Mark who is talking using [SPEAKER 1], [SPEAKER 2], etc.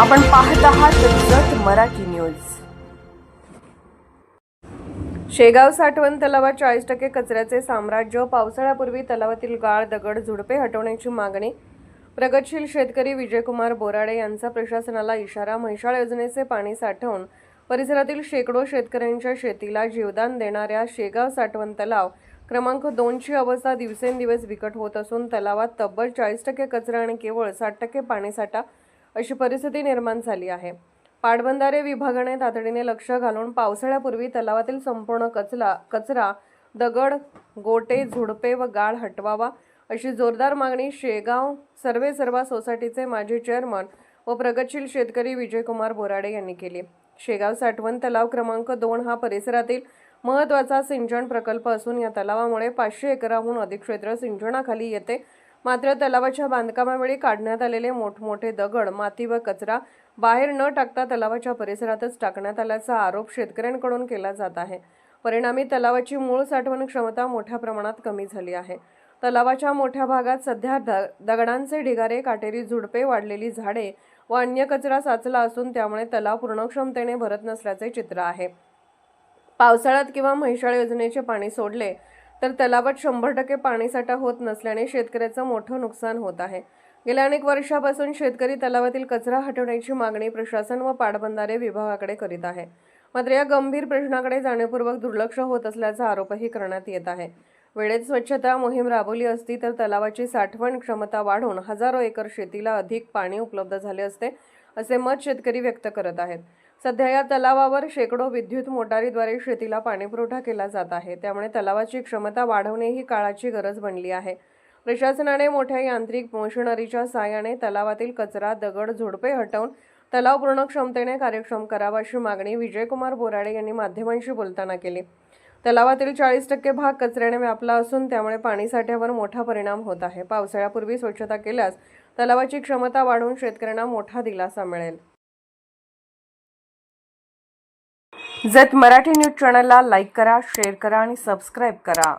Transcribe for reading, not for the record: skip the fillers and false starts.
[SPEAKER 1] आपण पाहत आहात जत मराठी न्यूज। शेगाव साठवण तलावात 40% कचऱ्याचे साम्राज्य। पावसाळ्यापूर्वी तलावातील गाळ, दगड, झुडपे हटवण्याची मागणी। प्रगतशील शेतकरी विजयकुमार बोराडे यांचा प्रशासनाला इशारा। म्हैसाळ योजनेचे पाणी साठवून परिसरातील शेकडो शेतकऱ्यांच्या शेतीला जीवदान देणाऱ्या शेगाव साठवण तलाव क्रमांक 2 ची अवस्था दिवसेंदिवस बिकट होत असून तलावात तब्बल 40% कचरा आणि केवळ 60% पाणीसाठा अशी परिस्थिती निर्माण झाली आहे। पाटबंधारे विभागाने तातडीने लक्ष घालून पावसाळ्यापूर्वी तलावातील संपूर्ण कचरा, दगड, गोटे, झुडपे व गाळ हटवावा अशी जोरदार मागणी शेगाव सर्वेसर्वा सोसायटीचे माजी चेअरमन व प्रगतशील शेतकरी विजयकुमार बोराडे यांनी केली। शेगाव साठवण तलाव क्रमांक 2 हा परिसरातील महत्त्वाचा सिंचन प्रकल्प असून या तलावामुळे 500 एकराहून अधिक क्षेत्र सिंचनाखाली येते। मात्र तलावाच्या बांधकामावेळी काढण्यात आलेले मोठमोठे दगड, माती व कचरा बाहेर न टाकता तलावाच्या परिसरातच टाकण्यात आल्याचा आरोप शेतकऱ्यांकडून केला जात आहे। परिणामी तलावाची मूळ साठवण क्षमता मोठ्या प्रमाणात कमी झाली आहे। तलावाच्या मोठ्या भागात सध्या दगडांचे ढिगारे, काटेरी झुडपे, वाढलेली झाडे व अन्य कचरा साचला असून त्यामुळे तलाव पूर्ण क्षमतेने भरत नसल्याचे चित्र आहे। पावसाळ्यात किंवा म्हैसाळ योजनेचे पाणी सोडले तर तलावात 100% पाणीसाठा होत नसल्याने शेतकऱ्याचं मोठं नुकसान होत आहे। गेल्या अनेक वर्षापासून शेतकरी तलावातील कचरा हटवण्याची मागणी प्रशासन व पाटबंधारे विभागाकडे करीत आहे। मात्र या गंभीर प्रश्नाकडे जाणीवपूर्वक दुर्लक्ष होत असल्याचा आरोपही करण्यात येत आहे। वेळेत स्वच्छता मोहीम राबवली असती तर तलावाची साठवण क्षमता वाढून हजारो एकर शेतीला अधिक पाणी उपलब्ध झाले असते, असे मत शेतकरी व्यक्त करत आहेत। सध्या या तलावावर शेकडो विद्युत मोटारीद्वारे शेतीला पाणीपुरवठा केला जात आहे, त्यामुळे तलावाची क्षमता वाढवणे ही काळाची गरज बनली आहे। प्रशासनाने मोठ्या यांत्रिक मशिनरीच्या सहाय्याने तलावातील कचरा, दगड, झुडपे हटवून तलाव पूर्ण क्षमतेने कार्यक्षम करावा अशी मागणी विजयकुमार बोराडे यांनी माध्यमांशी बोलताना केली। तलावातील 40% भाग कचऱ्याने व्यापला असून त्यामुळे पाणीसाठ्यावर मोठा परिणाम होत आहे। पावसाळ्यापूर्वी स्वच्छता केल्यास तलावाची क्षमता वाढून शेतकऱ्यांना मोठा दिलासा मिळेल। जत मराठी न्यूज चॅनलला लाईक करा, शेअर करा आणि सबस्क्राईब करा।